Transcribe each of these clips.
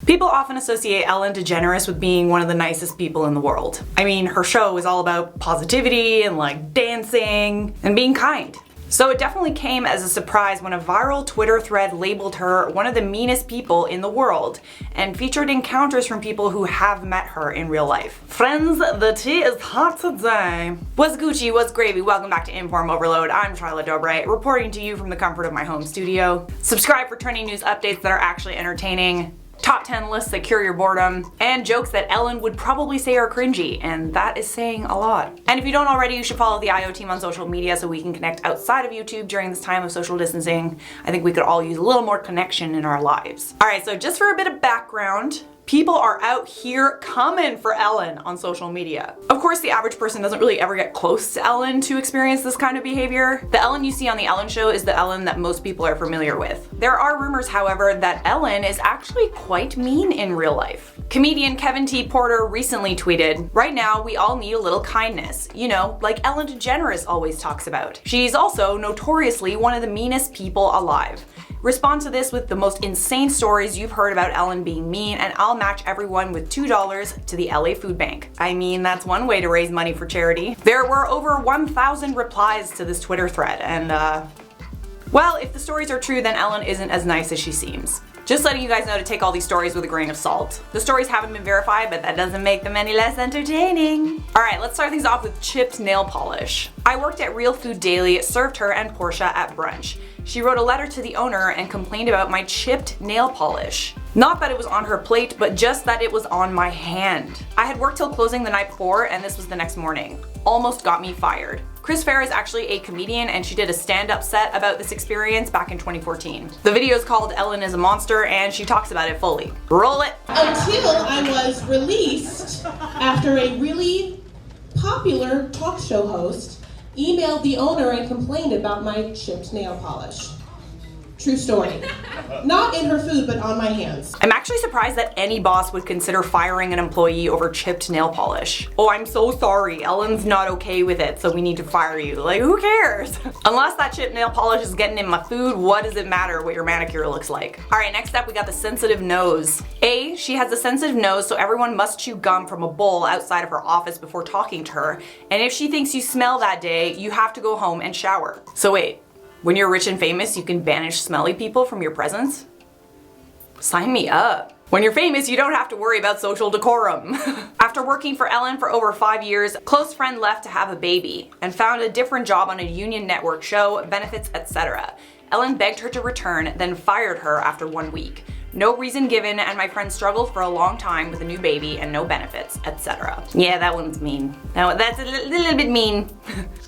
People often associate Ellen DeGeneres with being one of the nicest people in the world. I mean, her show is all about positivity and like dancing and being kind. So it definitely came as a surprise when a viral Twitter thread labeled her one of the meanest people in the world and featured encounters from people who have met her in real life. Friends, the tea is hot today. What's Gucci, what's gravy? Welcome back to InformOverload. I'm Charlotte Dobre, reporting to you from the comfort of my home studio. Subscribe for trending news updates that are actually entertaining, top 10 lists that cure your boredom, and jokes that Ellen would probably say are cringy, and that is saying a lot. And if you don't already, you should follow the IO team on social media so we can connect outside of YouTube during this time of social distancing. I think we could all use a little more connection in our lives. Alright, so just for a bit of background, people are out here coming for Ellen on social media. Of course, the average person doesn't really ever get close to Ellen to experience this kind of behavior. The Ellen you see on The Ellen Show is the Ellen that most people are familiar with. There are rumors, however, that Ellen is actually quite mean in real life. Comedian Kevin T. Porter recently tweeted, "Right now, we all need a little kindness. You know, like Ellen DeGeneres always talks about. She's also notoriously one of the meanest people alive. Respond to this with the most insane stories you've heard about Ellen being mean, and I'll match everyone with $2 to the LA Food Bank." I mean, that's one way to raise money for charity. There were over 1,000 replies to this Twitter thread, and well, if the stories are true, then Ellen isn't as nice as she seems. Just letting you guys know to take all these stories with a grain of salt. The stories haven't been verified, but that doesn't make them any less entertaining. Alright, let's start things off with chipped nail polish. I worked at Real Food Daily, served her and Portia at brunch. She wrote a letter to the owner and complained about my chipped nail polish. Not that it was on her plate, but just that it was on my hand. I had worked till closing the night before, and this was the next morning. Almost got me fired. Chris Farah is actually a comedian, and she did a stand-up set about this experience back in 2014. The video is called Ellen is a Monster, and she talks about it fully. Roll it! Until I was released after a really popular talk show host emailed the owner and complained about my chipped nail polish. True story. Not in her food, but on my hands. I'm actually surprised that any boss would consider firing an employee over chipped nail polish. Oh, I'm so sorry, Ellen's not okay with it, so we need to fire you. Like, who cares? Unless that chipped nail polish is getting in my food, what does it matter what your manicure looks like? Alright, next up we got the sensitive nose. She has a sensitive nose, so everyone must chew gum from a bowl outside of her office before talking to her, and if she thinks you smell that day, you have to go home and shower. So wait, when you're rich and famous, you can banish smelly people from your presence? Sign me up. When you're famous, you don't have to worry about social decorum. After working for Ellen for over 5 years, a close friend left to have a baby and found a different job on a union network show, benefits, etc. Ellen begged her to return, then fired her after 1 week. No reason given, and my friend struggled for a long time with a new baby and no benefits, etc. Yeah, that one's mean. Now that's a little bit mean.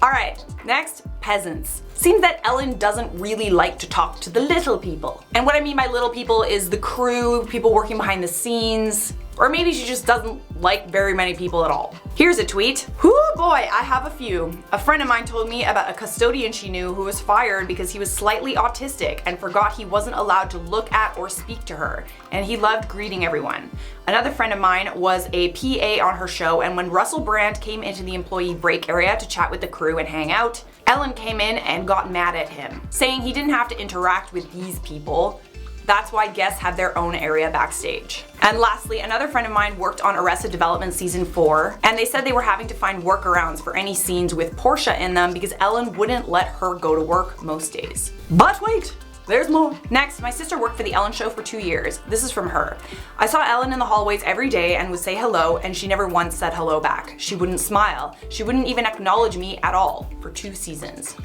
Alright, next, peasants. Seems that Ellen doesn't really like to talk to the little people. And what I mean by little people is the crew, people working behind the scenes, or maybe she just doesn't like very many people at all. Here's a tweet. Whoo boy, I have a few. A friend of mine told me about a custodian she knew who was fired because he was slightly autistic and forgot he wasn't allowed to look at or speak to her, and he loved greeting everyone. Another friend of mine was a PA on her show, and when Russell Brand came into the employee break area to chat with the crew and hang out, Ellen came in and got mad at him, saying he didn't have to interact with these people. That's why guests have their own area backstage. And lastly, another friend of mine worked on Arrested Development Season 4, and they said they were having to find workarounds for any scenes with Portia in them because Ellen wouldn't let her go to work most days. But wait! There's more. Next, my sister worked for The Ellen Show for 2 years. This is from her. I saw Ellen in the hallways every day and would say hello, and she never once said hello back. She wouldn't smile. She wouldn't even acknowledge me at all for 2 seasons.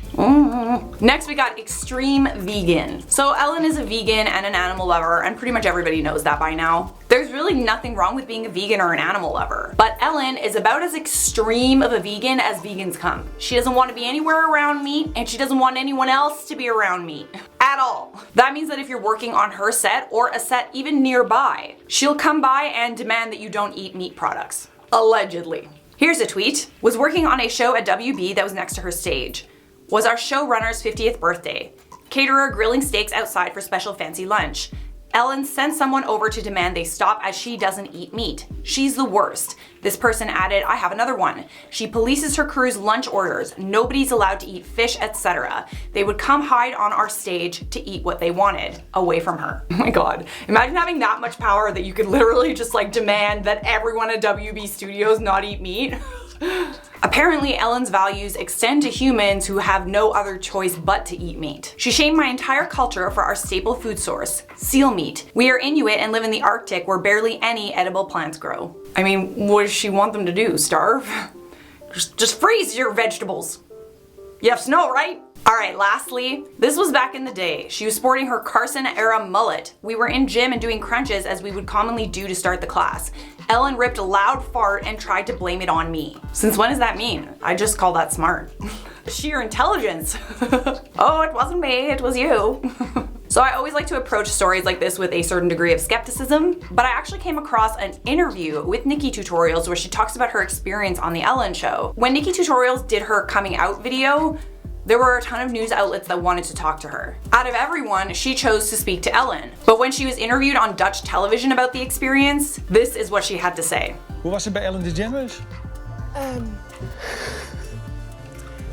Next, we got extreme vegan. So Ellen is a vegan and an animal lover, and pretty much everybody knows that by now. There's really nothing wrong with being a vegan or an animal lover, but Ellen is about as extreme of a vegan as vegans come. She doesn't want to be anywhere around meat, and she doesn't want anyone else to be around meat. At all. That means that if you're working on her set or a set even nearby, she'll come by and demand that you don't eat meat products. Allegedly. Here's a tweet. Was working on a show at WB that was next to her stage. Was our showrunner's 50th birthday. Caterer grilling steaks outside for special fancy lunch. Ellen sent someone over to demand they stop as she doesn't eat meat. She's the worst. This person added, I have another one. She polices her crew's lunch orders. Nobody's allowed to eat fish, etc. They would come hide on our stage to eat what they wanted, away from her. Oh my god. Imagine having that much power that you could literally just like demand that everyone at WB Studios not eat meat. Apparently, Ellen's values extend to humans who have no other choice but to eat meat. She shamed my entire culture for our staple food source, seal meat. We are Inuit and live in the Arctic where barely any edible plants grow. I mean, what does she want them to do, starve? Just freeze your vegetables. You have snow, right? Alright, lastly, this was back in the day. She was sporting her Carson-era mullet. We were in gym and doing crunches as we would commonly do to start the class. Ellen ripped a loud fart and tried to blame it on me. Since when does that mean? I just call that smart. Sheer intelligence. Oh, it wasn't me, it was you. So I always like to approach stories like this with a certain degree of skepticism, but I actually came across an interview with Nikki Tutorials where she talks about her experience on the Ellen show. When Nikki Tutorials did her coming out video, there were a ton of news outlets that wanted to talk to her. Out of everyone, she chose to speak to Ellen. But when she was interviewed on Dutch television about the experience, this is what she had to say. Hoe was het bij Ellen Degeneres?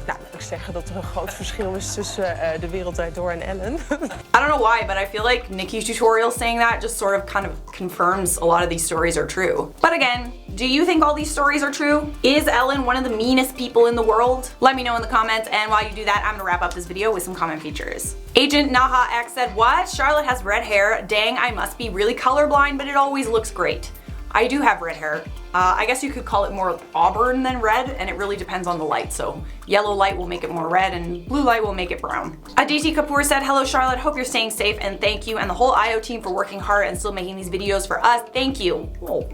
Nou, moet ik zeggen dat er een groot verschil is tussen De Wereld Draait Door en Ellen. I don't know why, but I feel like Nikki's tutorial saying that just sort of kind of confirms a lot of these stories are true. But again, do you think all these stories are true? Is Ellen one of the meanest people in the world? Let me know in the comments, and while you do that, I'm gonna wrap up this video with some comment features. Agent Naha X said, what? Charlotte has red hair. Dang, I must be really colorblind, but it always looks great. I do have red hair. I guess you could call it more auburn than red, and it really depends on the light. So yellow light will make it more red and blue light will make it brown. Aditi Kapoor said, hello Charlotte, hope you're staying safe and thank you and the whole IO team for working hard and still making these videos for us. Thank you. Oh,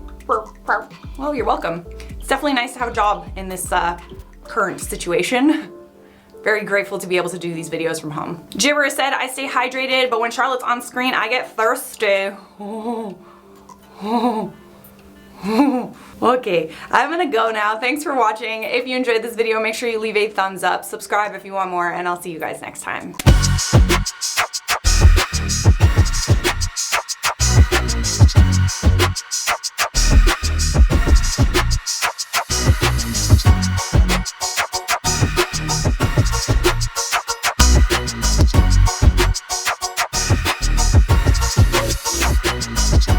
well, you're welcome. It's definitely nice to have a job in this current situation. Very grateful to be able to do these videos from home. Gibber said, I stay hydrated, but when Charlotte's on screen, I get thirsty. Okay, I'm gonna go now. Thanks for watching. If you enjoyed this video, make sure you leave a thumbs up, subscribe if you want more, and I'll see you guys next time.